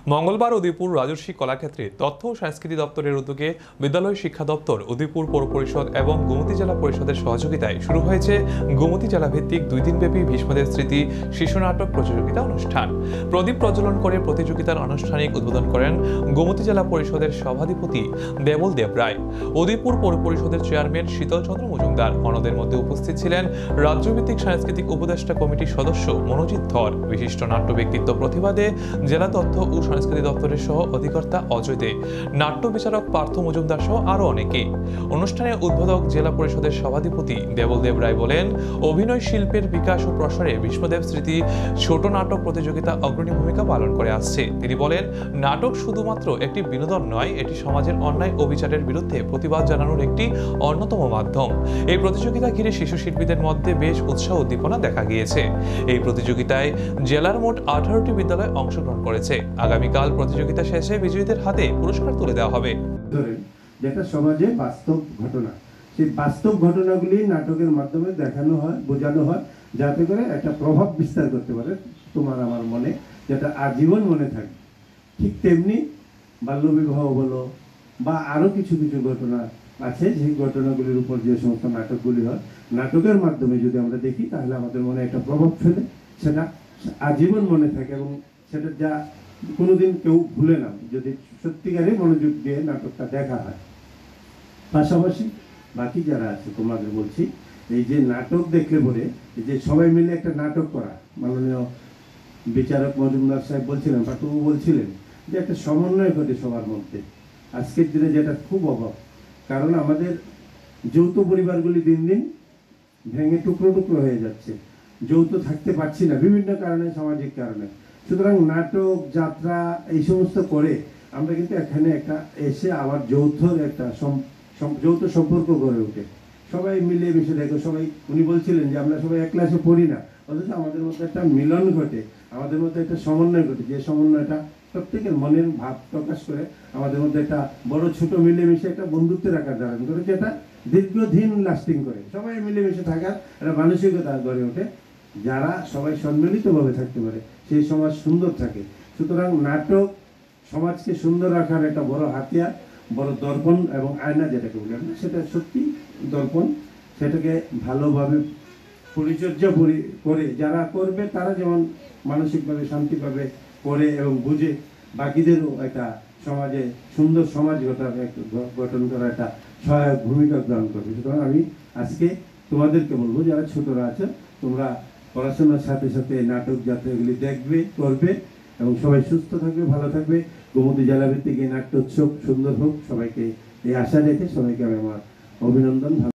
মঙ্গলবার উদয়পুর রাজস্বী কলাক্ষেত্রে তথ্য ও সংস্কৃতি দপ্তরের উদ্যোগে বিদ্যালয় শিক্ষা দপ্তর, উদয়পুর পৌর পরিষদ এবং গোমতী জেলা পরিষদের সহযোগিতায় শুরু হয়েছে গোমতী জেলা ভিত্তিক 2 দিনব্যাপী ভীষ্মদেব স্মৃতি শিশু নাটক প্রতিযোগিতা অনুষ্ঠান। প্রদীপ প্রজ্বলন করে প্রতিযোগিতার আনুষ্ঠানিক উদ্বোধন করেন গোমতী জেলা পরিষদের সভাধিপতি দেবল দেব রায়, উদয়পুর পৌর পরিষদের চেয়ারম্যান শীতল চন্দ্র মজুমদার। অন্যদের মধ্যে উপস্থিত ছিলেন রাজ্যভিত্তিক সাংস্কৃতিক উপদেষ্টা কমিটির সদস্য মনোজিৎ ধর, বিশিষ্ট নাট্য ব্যক্তিত্ব প্রতিবাদে জেলা তথ্য ও সংস্কৃতি দপ্তরের সহ অধিকর্তা অজয় দে, নাট্য বিচারক পার্থ মজুমদার সহ আরো অনেকে। অনুষ্ঠানে উদ্বোধক জেলা পরিষদের সভাধিপতি দেবল দেব রায় বলেন, অভিনয় শিল্পের বিকাশ ও প্রসারে ভীষ্মদেব স্মৃতি ছোট নাটক প্রতিযোগিতা অগ্রণী ভূমিকা পালন করে আসছে। তিনি বলেন, নাটক শুধুমাত্র একটি বিনোদন নয়, এটি সমাজের অন্যায় ও বিচারের বিরুদ্ধে প্রতিবাদ জানানোর একটি অন্যতম মাধ্যম। এই প্রতিযোগিতা ঘিরে শিশু শিল্পীদের মধ্যে বেশ উৎসাহ উদ্দীপনা দেখা গিয়েছে। এই প্রতিযোগিতায় জেলার মোট 18টি বিদ্যালয় অংশগ্রহণ করেছে। আগামীকাল প্রতিযোগিতা শেষে বিজয়ীদের হাতে পুরস্কার তুলে দেওয়া হবে। যেটা সমাজে বাস্তব ঘটনা, সেই বাস্তব ঘটনাগুলি নাটকের মাধ্যমে দেখানো হয়, বোঝানো হয়, যাতে করে একটা প্রভাব বিস্তার করতে পারে তোমার আমার মনে, যেটা আজীবন মনে থাকে। ঠিক তেমনি বাল্যবিবাহ বলো বা আরো কিছু কিছু ঘটনা আছে, সেই ঘটনাগুলির উপর যে সমস্ত নাটকগুলি হয়, নাটকের মাধ্যমে যদি আমরা দেখি তাহলে আমাদের মনে একটা প্রভাব ফেলে, সেটা আজীবন মনে থাকে এবং সেটা যা কোনোদিন কেউ ভুলে না, যদি সত্যিকারে মনোযোগ দিয়ে নাটকটা দেখা হয়। পাশাপাশি বাকি যারা আছে তোমাদের বলছি, এই যে নাটক দেখলে পরে এই যে সবাই মিলে একটা নাটক করা, মাননীয় বিচারক মজুমদার সাহেব বলছিলেন, পাঠকবাবু বলছিলেন যে একটা সমন্বয় ঘটে সবার মধ্যে। আজকের দিনে যেটা খুব অভাব, কারণ আমাদের যৌথ পরিবারগুলি দিন দিন ভেঙে টুকরো টুকরো হয়ে যাচ্ছে, যৌথ থাকতে পারছি না বিভিন্ন কারণে, সামাজিক কারণে। সুতরাং নাটক, যাত্রা এই সমস্ত করে আমরা কিন্তু এখানে একটা এসে আবার যৌথ সম্পর্ক গড়ে ওঠে, সবাই মিলে মিশে দেখো। সবাই উনি বলছিলেন যে আমরা সবাই এক ক্লাসে পড়ি না, অথচ আমাদের মধ্যে একটা মিলন ঘটে, আমাদের মধ্যে একটা সমন্বয় ঘটে, যে সমন্বয়টা প্রত্যেকের মনের ভাব প্রকাশ করে আমাদের মধ্যে একটা বড় ছোট মিলেমিশে একটা বন্ধুত্বের আকার ধারণ করে, যেটা দীর্ঘদিন লাস্টিং করে। সবাই মিলেমিশে থাকার একটা মানসিকতা গড়ে ওঠে, যারা সবাই সম্মিলিতভাবে থাকতে পারে সেই সমাজ সুন্দর থাকে। সুতরাং নাটক সমাজকে সুন্দর রাখার একটা বড় হাতিয়ার, বড় দর্পণ এবং আয়না যেটাকে বলি আমরা, সেটা সত্যি দর্পণ। সেটাকে ভালোভাবে পরিচর্যা করে যারা করবে, তারা যেমন মানসিকভাবে শান্তি পাবে করে এবং বুঝে, বাকিদেরও একটা সমাজে সুন্দর সমাজ গঠন করা একটা সহায়ক ভূমিকা গ্রহণ করবে। সুতরাং আমি আজকে তোমাদেরকে বলবো, যারা ছোটরা আছে, তোমরা পড়াশোনার সাথে সাথে নাটক যাত্রাগুলি দেখবে, করবে এবং সবাই সুস্থ থাকবে, ভালো থাকবে। গোমতী জেলা ভিত্তিক এই নাট্য উৎসব সুন্দর হোক, সবাইকে এই আশা রেখে সবাইকে আমি আমার অভিনন্দন, ভালো